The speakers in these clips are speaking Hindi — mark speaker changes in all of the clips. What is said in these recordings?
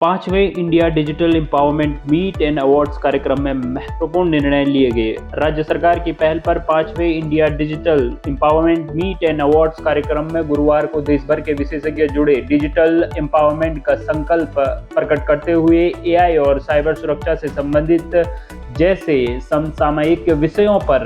Speaker 1: पांचवें India digital empowerment meet and awards कार्यक्रम में महत्वपूर्ण निर्णय लिए गए। राज्य सरकार की पहल पर पांचवें India digital empowerment meet and awards कार्यक्रम में गुरुवार को देश भर के विशेषज्ञ जुड़े। डिजिटल एम्पावरमेंट का संकल्प प्रकट करते हुए एआई और साइबर सुरक्षा से संबंधित जैसे समसामयिक विषयों पर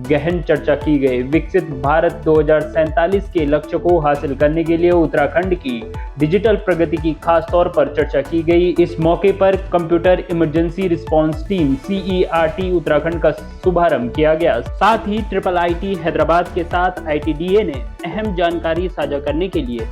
Speaker 1: गहन चर्चा की गई। विकसित भारत 2047 के लक्ष्य को हासिल करने के लिए उत्तराखंड की डिजिटल प्रगति की खास तौर पर चर्चा की गई। इस मौके पर computer emergency response team CERT Uttarakhand का शुभारंभ किया गया। साथ ही IIIT हैदराबाद के साथ ITDA ने अहम जानकारी साझा करने के लिए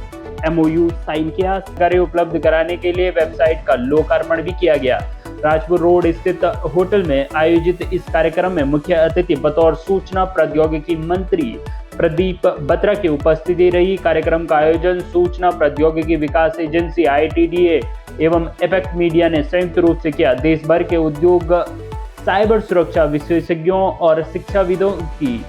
Speaker 1: MOU साइन किया। जानकारी उपलब्ध कराने के लिए वेबसाइट का लोकार्पण भी किया गया। राजपुर रोड स्थित होटल में आयोजित इस कार्यक्रम में मुख्य अतिथि बतौर सूचना प्रौद्योगिकी मंत्री प्रदीप बत्रा की उपस्थिति रही। कार्यक्रम का आयोजन सूचना प्रौद्योगिकी विकास एजेंसी ITDA एवं एपेक्ट मीडिया ने संयुक्त रूप से किया। देश भर के उद्योग, साइबर सुरक्षा विशेषज्ञों और शिक्षाविदों की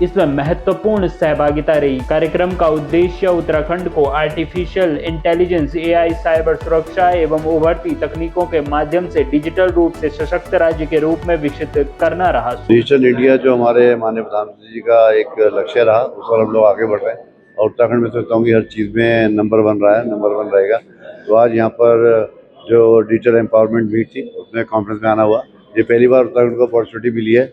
Speaker 1: इसमें महत्वपूर्ण सहभागिता रही। कार्यक्रम का उद्देश्य उत्तराखंड को आर्टिफिशियल इंटेलिजेंस, AI, साइबर सुरक्षा एवं उभरती तकनीकों के माध्यम से डिजिटल रूप से सशक्त राज्य के रूप में विकसित करना रहा।
Speaker 2: डिजिटल इंडिया जो हमारे माननीय प्रधानमंत्री जी का एक लक्ष्य रहा, उस पर हम लोग आगे बढ़ रहे हैं और उत्तराखंड में सोचता हूँ कि हर चीज़ में नंबर 1 रहा है, नंबर 1 रहेगा। तो आज यहाँ पर जो डिजिटल एम्पावरमेंट मीट थी उसमें कॉन्फ्रेंस में आना हुआ। ये पहली बार उत्तराखंड को अपॉर्चुनिटी मिली है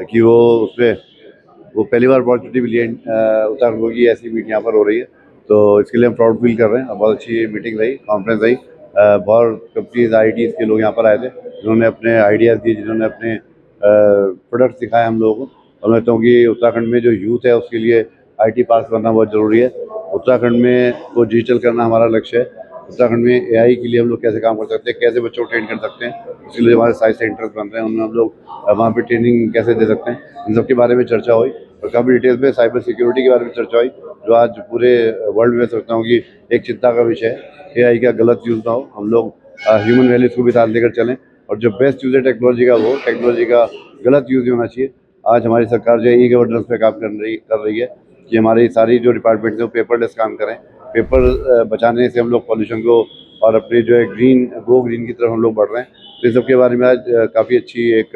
Speaker 2: कि वो पहली बार अपॉर्चुनिटी मिली है उत्तराखंड को कि ऐसी मीट यहाँ पर हो रही है। तो इसके लिए हम प्राउड फील कर रहे हैं और बहुत अच्छी मीटिंग रही, कॉन्फ्रेंस रही। बहुत कंपनीज IITs के लोग यहाँ पर आए थे, जिन्होंने अपने आइडियाज़ दिए, जिन्होंने अपने प्रोडक्ट्स दिखाए हम लोगों को। और मैं कहता हूँ कि उत्तराखंड में जो यूथ है उसके लिए IT पार्क बनना बहुत ज़रूरी है। उत्तराखंड में को डिजिटल करना हमारा लक्ष्य है। उत्तराखंड में AI के लिए हम लोग कैसे काम कर सकते हैं, कैसे बच्चों को ट्रेन कर सकते हैं, इसके लिए हमारे साइंस सेंटर्स बन रहे हैं, उनमें हम लोग वहाँ पे ट्रेनिंग कैसे दे सकते हैं, इन सब के बारे में चर्चा हुई। और काफ़ी डिटेल्स में साइबर सिक्योरिटी के बारे में चर्चा हुई, जो आज पूरे वर्ल्ड में सोचता हूँ कि एक चिंता का विषय है। AI का गलत यूज़ ना हो, हम लोग ह्यूमन वैल्यूज़ को भी साथ लेकर चलें और जो बेस्ट यूज़ है टेक्नोलॉजी का, वो टेक्नोलॉजी का गलत यूज़ नहीं होना चाहिए। आज हमारी सरकार जो है E-गवर्नेंस पे काम कर रही है कि हमारी सारी जो डिपार्टमेंट्स हैं वो पेपरलेस काम करें। पेपर बचाने से हम लोग पॉल्यूशन को और अपनी जो है गो ग्रीन की तरफ हम लोग बढ़ रहे हैं। तो इस सब के बारे में आज काफ़ी अच्छी एक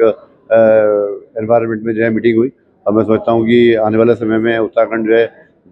Speaker 2: एनवायरनमेंट में जो है मीटिंग हुई और मैं समझता हूँ कि आने वाले समय में उत्तराखंड जो है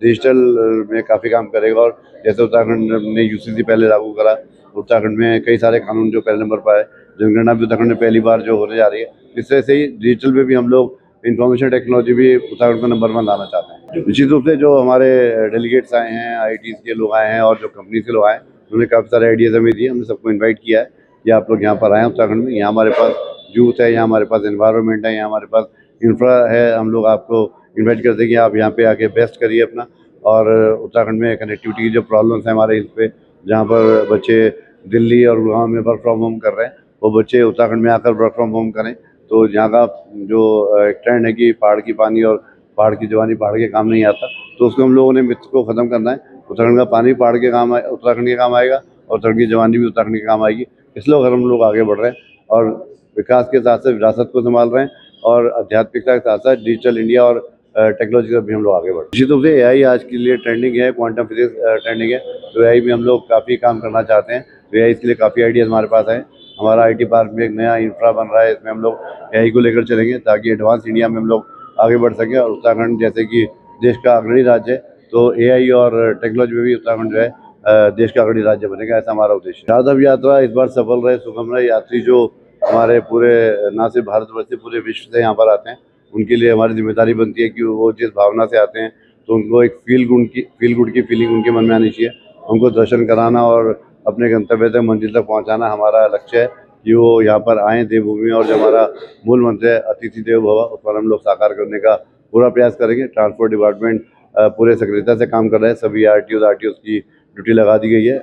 Speaker 2: डिजिटल में काफ़ी काम करेगा। और जैसे उत्तराखंड ने UCC पहले लागू करा, उत्तराखंड में कई सारे कानून जो पहले नंबर पर आए, जनगणना भी उत्तराखंड में पहली बार जो होने जा रही है। इस तरह से ही डिजिटल में भी हम लोग इंफॉर्मेशन टेक्नोलॉजी भी उत्तराखंड को नंबर 1 लाना चाहते हैं। निश्चित रूप से जो हमारे डेलीगेट्स आए हैं, IITs के लोग आए हैं और जो कंपनी के लोग आए हैं, उन्होंने काफ़ी सारे आइडियाज़ हमें दिए। हमने सबको इन्वाइट किया है कि आप लोग यहाँ पर आएँ उत्तराखंड में। यहाँ हमारे पास यूथ है, यहाँ हमारे पास एनवायरनमेंट है, यहाँ हमारे पास इंफ्रा है। हम लोग आपको इन्वाइट करते हैं कि आप यहाँ पे आके बेस्ट करिए अपना। और उत्तराखंड में कनेक्टिविटी की जो प्रॉब्लम्स हैं हमारे इस पे, जहाँ पर बच्चे दिल्ली और गुड़गांव में वर्क फ्रॉम होम कर रहे हैं, वो बच्चे उत्तराखंड में आकर वर्क फ्रॉम होम करें। तो यहाँ का जो एक ट्रेंड है कि पहाड़ की पानी और पहाड़ की जवानी पहाड़ के काम नहीं आता, तो उसको हम लोगों ने मिथ को ख़त्म करना है। उत्तराखंड का पानी पहाड़ के काम उत्तराखंड के काम आएगा और उत्तराखंड की जवानी भी उत्तराखंड के काम आएगी। इसलिए अगर हम लोग आगे बढ़ रहे हैं और विकास के साथ साथ विरासत को संभाल रहे हैं और आध्यात्मिकता के साथ साथ डिजिटल इंडिया और टेक्नोलॉजी का भी हम लोग आगे बढ़ रहे हैं। निश्चित रूप से AI आज के लिए ट्रेंडिंग है, क्वांटम फिजिक्स ट्रेंडिंग है, तो AI में हम लोग काफ़ी काम करना चाहते हैं। तो AI के लिए काफ़ी आइडियाज़ हमारे पास हैं। हमारा IT पार्क में एक नया इंफ्रा बन रहा है, इसमें हम लोग AI को लेकर चलेंगे ताकि एडवांस इंडिया में हम लोग आगे बढ़ सकें। और उत्तराखंड जैसे कि देश का अग्रणी राज्य है, तो AI और टेक्नोलॉजी में भी उत्तराखंड जो है देश का अग्रणी राज्य बनेगा, ऐसा हमारा उद्देश्य है। चारधाम यात्रा इस बार सफल रहे, सुगम रहे। यात्री जो हमारे पूरे न सिर्फ भारतवर्ष से पूरे विश्व से यहाँ पर आते हैं, उनके लिए हमारी जिम्मेदारी बनती है कि वो जिस भावना से आते हैं तो उनको एक फील गुड की फीलिंग उनके मन में आनी चाहिए। उनको दर्शन कराना और अपने गंतव्य तक, मंजिल तक पहुँचाना हमारा लक्ष्य है कि वो यहाँ पर आएँ देवभूमि। और जो हमारा मूल मंत्र है अतिथि देवो भव, उस पर हम लोग साकार करने का पूरा प्रयास करेंगे। ट्रांसपोर्ट डिपार्टमेंट पूरे सक्रियता से काम कर रहे हैं। सभी RTOs की ड्यूटी लगा दी गई है,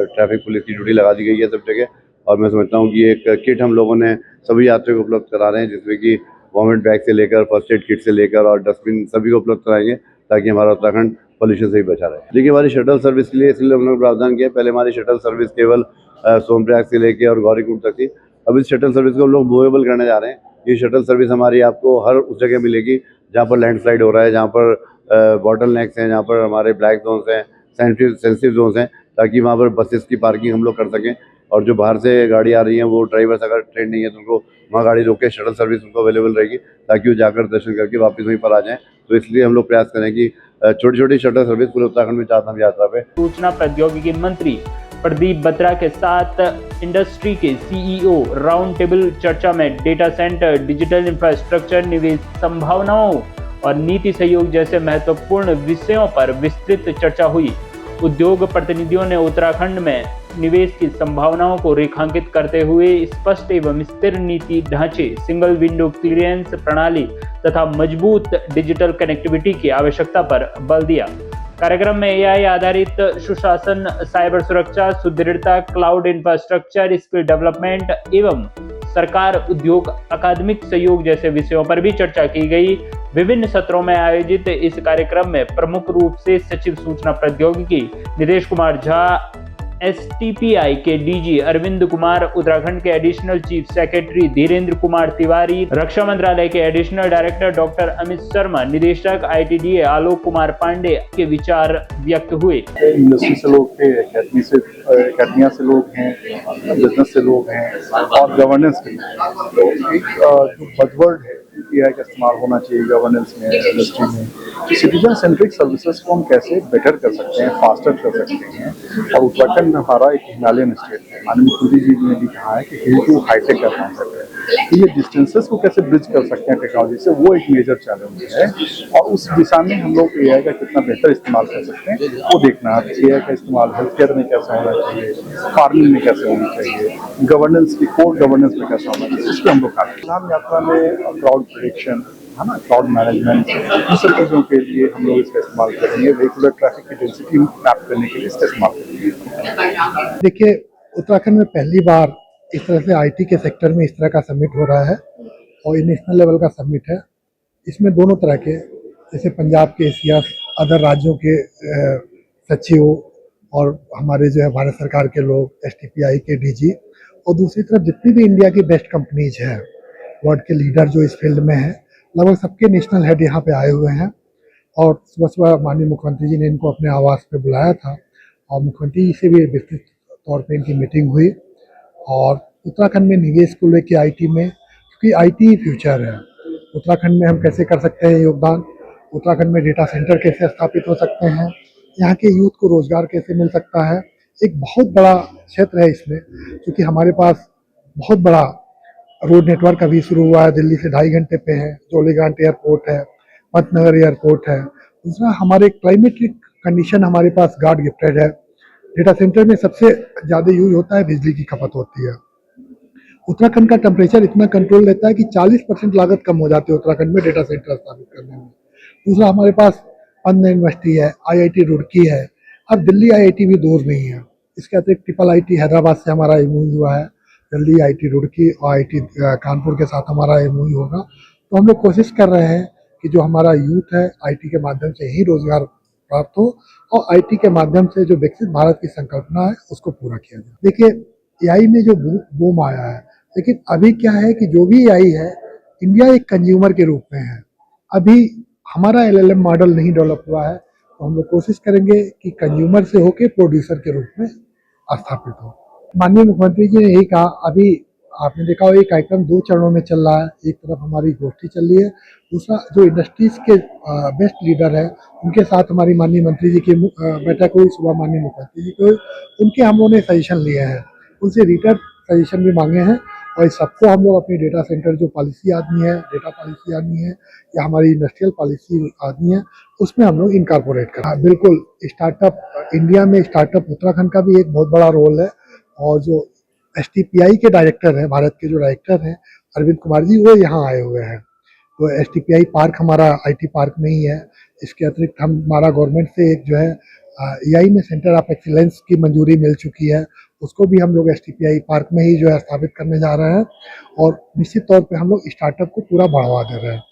Speaker 2: ट्रैफिक पुलिस की ड्यूटी लगा दी गई है सब जगह। और मैं समझता हूँ कि एक किट हम लोगों ने सभी यात्रियों को उपलब्ध करा रहे हैं, जिसमें कि गवर्नमेंट बैग से लेकर फर्स्ट एड किट से लेकर और डस्टबिन सभी को उपलब्ध कराएंगे ताकि हमारा उत्तराखंड पॉल्यूशन से ही बचा रहे। देखिए, हमारी शटल सर्विस के लिए इसलिए हम लोग प्रावधान किया। पहले हमारी शटल सर्विस केवल सोनप्रयाग से लेके और गौरीकुंड तक थी। अब इस शटल सर्विस को हम लोग मूवेबल करने जा रहे हैं। ये शटल सर्विस हमारी आपको हर उस जगह मिलेगी जहाँ पर लैंडस्लाइड हो रहा है, जहाँ पर बॉटल नेक्स हैं, जहाँ पर हमारे ब्लैक जोन्स हैं, सेंसिटिव जोन्स हैं, ताकि वहाँ पर बसेस की पार्किंग हम लोग कर सकें। और जो बाहर से गाड़ी आ रही है वो ड्राइवर्स अगर ट्रेन नहीं है तो उनको वहाँ गाड़ी रोक के शटल सर्विस उनको अवेलेबल रहेगी ताकि वो जाकर दर्शन करके वापस वहीं पर आ जाएं। तो इसलिए हम लोग प्रयास करें कि छोटी छोटी शटल सर्विस पूरे उत्तराखंड में चारधाम यात्रा पे।
Speaker 1: सूचना प्रौद्योगिकी मंत्री प्रदीप बत्रा के साथ इंडस्ट्री के सीईओ राउंड टेबल चर्चा में डेटा सेंटर, डिजिटल इंफ्रास्ट्रक्चर, निवेश संभावनाओं और नीति सहयोग जैसे महत्वपूर्ण विषयों पर विस्तृत चर्चा हुई। उद्योग प्रतिनिधियों ने उत्तराखंड में निवेश की संभावनाओं को रेखांकित करते हुए स्पष्ट एवं स्थिर नीति ढांचे, सिंगल विंडो क्लियरेंस प्रणाली तथा मजबूत डिजिटल कनेक्टिविटी की आवश्यकता पर बल दिया। कार्यक्रम में एआई आधारित सुशासन, साइबर सुरक्षा, सुदृढ़ता, क्लाउड इंफ्रास्ट्रक्चर, स्किल डेवलपमेंट एवं सरकार उद्योग अकादमिक सहयोग जैसे विषयों पर भी चर्चा की गई। विभिन्न सत्रों में आयोजित इस कार्यक्रम में प्रमुख रूप से सचिव सूचना प्रौद्योगिकी नितेश कुमार झा, एसटीपीआई के डीजी अरविंद कुमार, उत्तराखंड के additional chief secretary Dhirendra Kumar Tiwari, रक्षा मंत्रालय के additional director doctor Amit Sharma, निदेशक आईटीडीए आलोक कुमार पांडे के विचार व्यक्त हुए।
Speaker 3: इंडस्ट्री से लोग थे, एकेडमिया से लोग हैं, बिजनेस से लोग हैं और गवर्नेंस के तो एक जो बजवर्ड है एआई का इस्तेमाल होना चाहिए गवर्नेंस में, इंडस्ट्री में। तो सिटीजन सेंट्रिक सर्विसेज को हम कैसे बेटर कर सकते हैं, फास्टर कर सकते हैं। और उत्तराखंड में हमारा एक हिमालयन स्टेट है, माननीय मुख्यमंत्री जी ने भी कहा है कि हिल टू हाईटेक का कॉन्सेप्ट है। तो ये डिस्टेंसेस को कैसे ब्रिज कर सकते हैं टेक्नोलॉजी से, वो एक मेजर चैलेंज है। और उस दिशा में हम लोग एआई का कितना बेहतर इस्तेमाल कर सकते हैं वो देखना है। एआई का इस्तेमाल हेल्थ केयर में कैसे होना चाहिए, फार्मिंग में कैसे होना चाहिए, गवर्नेंस की कोर गवर्नेंस में कैसे होना चाहिए, इस पर हम लोग चारधाम यात्रा में क्राउड प्रेडिक्शन है ना, क्राउड मैनेजमेंट, इन सब चीज़ों के लिए हम लोग इसका इस्तेमाल करेंगे। वेहिकुलर ट्रैफिक की डेंसिटी मैप करने के लिए इसका इस्तेमाल करेंगे।
Speaker 4: देखिए, उत्तराखंड में पहली बार इस तरह से आईटी के सेक्टर में इस तरह का समिट हो रहा है और ये नेशनल लेवल का समिट है। इसमें दोनों तरह के, जैसे पंजाब के सीएस, अदर राज्यों के सचिव और हमारे जो है भारत सरकार के लोग, एसटीपीआई के डीजी, और दूसरी तरफ जितनी भी इंडिया की बेस्ट कंपनीज हैं, वर्ल्ड के लीडर जो इस फील्ड में हैं, लगभग सबके नेशनल हेड यहाँ पे आए हुए हैं। और सुबह सुबह माननीय मुख्यमंत्री जी ने इनको अपने आवास पे बुलाया था और मुख्यमंत्री जी से भी विस्तृत तौर पे इनकी मीटिंग हुई। और उत्तराखंड में निवेश को लेके आईटी में, क्योंकि आईटी फ्यूचर है, उत्तराखंड में हम कैसे कर सकते हैं योगदान, उत्तराखंड में डेटा सेंटर कैसे स्थापित हो सकते हैं, यहाँ के यूथ को रोजगार कैसे मिल सकता है। एक बहुत बड़ा क्षेत्र है इसमें, क्योंकि हमारे पास बहुत बड़ा रोड नेटवर्क अभी शुरू हुआ है, दिल्ली से 2.5 घंटे पे है, जोलीग्रांट एयरपोर्ट है, पंतनगर एयरपोर्ट है। दूसरा, हमारे क्लाइमेटिक कंडीशन हमारे पास गॉड गिफ्टेड है। डेटा सेंटर में सबसे ज़्यादा यूज होता है, बिजली की खपत होती है। उत्तराखंड का टेम्परेचर इतना कंट्रोल लेता है कि 40% लागत कम हो जाती है उत्तराखंड में डेटा सेंटर स्थापित करने में। दूसरा, हमारे पास अन्य यूनिवर्सिटी है, आईआईटी रुड़की है, अब दिल्ली आईआईटी भी दूर नहीं है। इसके अतिरिक्त ट्रिपल आईटी हैदराबाद से हमारा एमओयू हुआ है, जल्दी आईटी रुड़की और आईटी कानपुर के साथ हमारा एमओयू होगा। तो हम लोग कोशिश कर रहे हैं कि जो हमारा यूथ है आईटी के माध्यम से ही रोजगार प्राप्त हो और आईटी के माध्यम से जो विकसित भारत की संकल्पना है उसको पूरा किया जाए। देखिए, एआई में जो बूम आया है, लेकिन अभी क्या है कि जो भी एआई है, इंडिया एक कंज्यूमर के रूप में है। अभी हमारा एलएलएम मॉडल नहीं डेवलप हुआ है, तो हम लोग कोशिश करेंगे कि कंज्यूमर से होके प्रोड्यूसर के रूप में स्थापित हो। माननीय मुख्यमंत्री जी ने यही कहा, अभी आपने देखा हो ये कार्यक्रम 2 चरणों में चल रहा है। एक तरफ हमारी गोष्ठी चल रही है, दूसरा जो इंडस्ट्रीज के बेस्ट लीडर है उनके साथ हमारी माननीय मंत्री जी की बैठक हुई सुबह, माननीय मुख्यमंत्री जी को, उनके हम लोगों ने सजेशन लिए हैं, उनसे रिटर्न सजेशन भी मांगे हैं। और इस सबको हम लोग अपनी डेटा सेंटर जो पॉलिसी आदमी है, डेटा पॉलिसी आदमी है या हमारी इंडस्ट्रियल पॉलिसी आदमी है, उसमें हम लोग इनकॉर्पोरेट करें। बिल्कुल, स्टार्टअप इंडिया में, स्टार्टअप उत्तराखंड का भी एक बहुत बड़ा रोल है। और जो एसटीपीआई के डायरेक्टर हैं, भारत के जो डायरेक्टर हैं अरविंद कुमार जी, वो यहाँ आए हुए हैं। तो एसटीपीआई पार्क हमारा आईटी पार्क में ही है। इसके अतिरिक्त हमारा गवर्नमेंट से एक जो है एआई में सेंटर ऑफ एक्सीलेंस की मंजूरी मिल चुकी है, उसको भी हम लोग एसटीपीआई पार्क में ही जो है स्थापित करने जा रहे हैं। और निश्चित तौर पे हम लोग स्टार्टअप को पूरा बढ़ावा दे रहे हैं।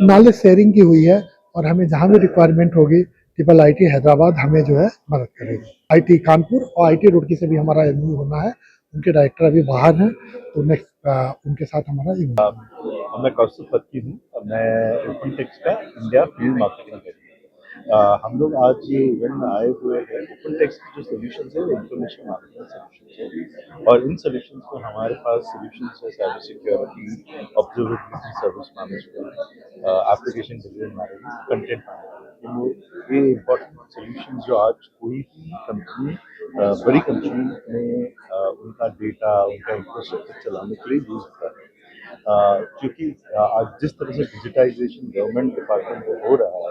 Speaker 4: नॉलेज शेयरिंग की हुई है और हमें जहाँ भी रिक्वायरमेंट होगी, ट्रिपल आईटी हैदराबाद हमें जो है मदद करेगी। आईटी कानपुर और आईटी रुड़की से भी हमारा एमओयू होना है, उनके डायरेक्टर अभी बाहर हैं, तो नेक्स्ट उनके साथ हमारा
Speaker 5: मैं कौस्तुभ पत्ती हूँ, मैं ओपन टेक्स्ट का इंडिया फील्ड मार्केटिंग कर रही हूँ। हम लोग आज ये इवेंट में आए हुए हैं। ओपन टेक्स्ट की जो सोल्यूशन है वो इंफॉर्मेशन मार्केटिंग सोल्यूशन है, और इन सोल्यूशंस में हमारे पास सोल्यूशन है cyber security, observability, service management, application delivery management, content management. ये इम्पोर्टेंट सोल्यूशन जो आज कोई भी कंपनी, बड़ी कंपनी में उनका डेटा, उनका इंफ्रास्ट्रक्चर चलाने के लिए यूज होता है। क्योंकि आज जिस तरह से डिजिटाइजेशन गवर्नमेंट डिपार्टमेंट में हो रहा है,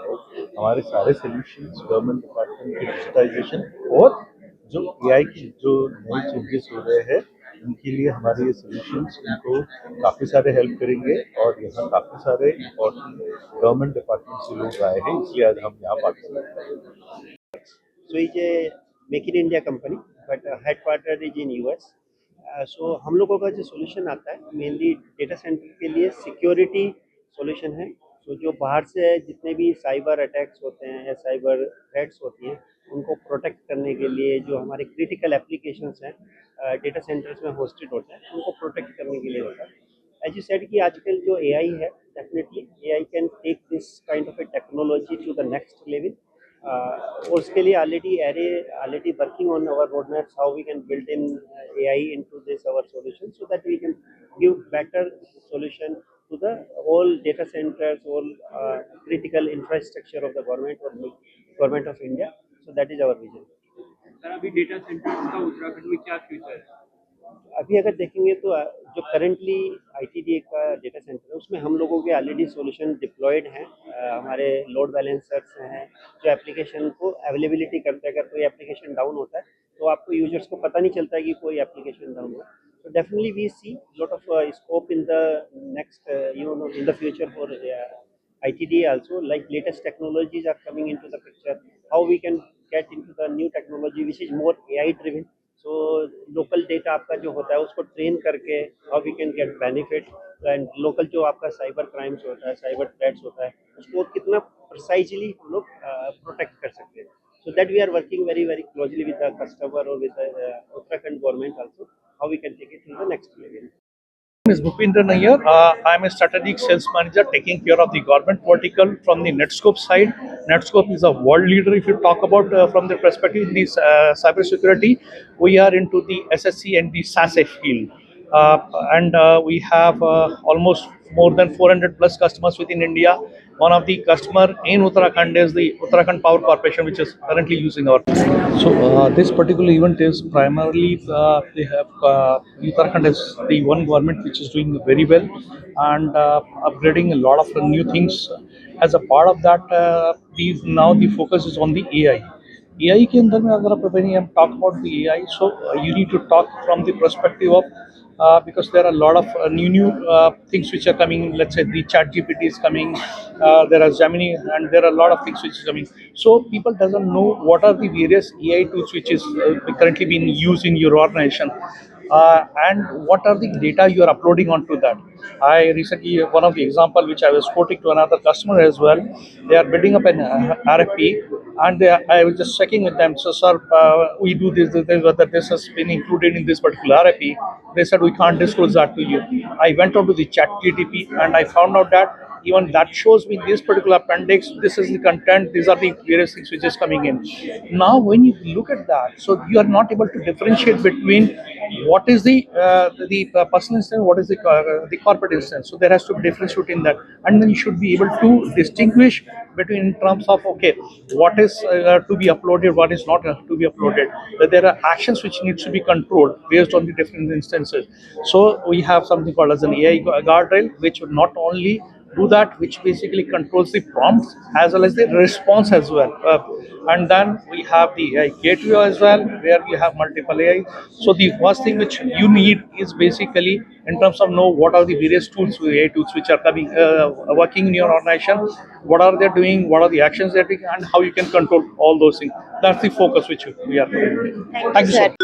Speaker 5: हमारे सारे सॉल्यूशंस गवर्नमेंट डिपार्टमेंट के डिजिटाइजेशन और जो एआई की जो नए चेंजेस हो रहे हैं उनके लिए हमारे ये सॉल्यूशंस उनको काफ़ी सारे हेल्प करेंगे। और यहाँ काफ़ी सारे इम्पोर्टेंट गवर्नमेंट डिपार्टमेंट से लोग आए हैं, इसलिए आज हम यहाँ पार्टिसिपेट करेंगे।
Speaker 6: So it's a Make in India company, but headquarter is in US. So हम लोगों का जो सोल्यूशन आता है मेनली डेटा सेंटर के लिए सिक्योरिटी सोल्यूशन है। तो जो बाहर से जितने भी साइबर अटैक्स होते हैं या साइबर थ्रेट्स होती हैं उनको प्रोटेक्ट करने के लिए जो हमारे क्रिटिकल एप्लीकेशंस हैं डेटा सेंटर्स में होस्टेड होते हैं उनको प्रोटेक्ट करने के लिए होता है। एज यू सेड कि आजकल जो एआई है, definitely AI can take this kind of a technology to the next level. और उसके लिए already working on our roadmaps how we can build in AI into this our solution so that we can give better solution to the all data centers, all critical infrastructure of the government or government of India. So that is our vision.
Speaker 1: Sir अभी डेटा सेंटर्स का उत्तराखंड में क्या फ्यूचर है?
Speaker 6: अभी अगर देखेंगे तो जो करंटली आईटीडीए का डेटा सेंटर है उसमें हम लोगों के ऑलरेडी सॉल्यूशन डिप्लॉयड हैं। हमारे लोड बैलेंसर्स हैं जो एप्लीकेशन को अवेलेबिलिटी करते हैं। अगर कोई एप्लीकेशन डाउन होता है तो आपको यूजर्स को पता नहीं चलता है कि कोई एप्लीकेशन डाउन हुआ। So definitely we see lot of scope in the next in the future for ITDA also, like latest technologies are coming into the picture, how we can get into the new technology which is more AI driven. So local data आपका जो होता है उसको ट्रेन करके how we can get benefit, and local जो आपका साइबर क्राइम्स होता है, साइबर थ्रेट्स होता है उसको कितना प्रिसाइजली हम लोग प्रोटेक्ट कर सकते हैं। So that we are working very very closely with the customer or with the Uttarakhand government also, how we can take it to the next level.
Speaker 7: My name is Bhupinder Nayyar. I am a strategic sales manager taking care of the government vertical from the Netscope side. Netscope is a world leader if you talk about from the perspective in this cyber security. We are into the SSC and the SASE field. And we have almost more than 400 plus customers within India. One of the customer in Uttarakhand is the Uttarakhand Power Corporation, which is currently using our. So this particular event is primarily they have Uttarakhand is the one government which is doing very well and upgrading a lot of new things. As a part of that, now the focus is on the AI. AI के अंदर में अगर आप when you talk about the AI, so you need to talk from the perspective of because there are a lot of new things which are coming. Let's say the Chat GPT is coming, there are Gemini, and there are a lot of things which is coming. So people doesn't know what are the various AI tools which is currently being used in your organization. And what are the data you are uploading onto that. I recently, one of the example which I was quoting to another customer as well, they are building up an RFP, and I was just checking with them. So, sir, we do this, whether this has been included in this particular RFP. They said we can't disclose that to you. I went on to the Chat GTP and I found out that even that shows me this particular appendix, this is the content, these are the various things which is coming in. Now when you look at that, so you are not able to differentiate between what is the personal instance, what is the corporate instance. So there has to be difference between that, and then you should be able to distinguish between in terms of okay, what is to be uploaded, what is not to be uploaded. That there are actions which needs to be controlled based on the different instances. So we have something called as an AI guardrail, which would not only do that, which basically controls the prompts as well as the response as well. And then we have the AI gateway as well, where you have multiple AI. So the first thing which you need is basically in terms of know what are the various tools, AI tools which are coming, working in your organization, what are they doing, what are the actions they're taking, and how you can control all those things. That's the focus which we are doing.
Speaker 8: Thank you,
Speaker 7: so
Speaker 8: sir.
Speaker 7: much.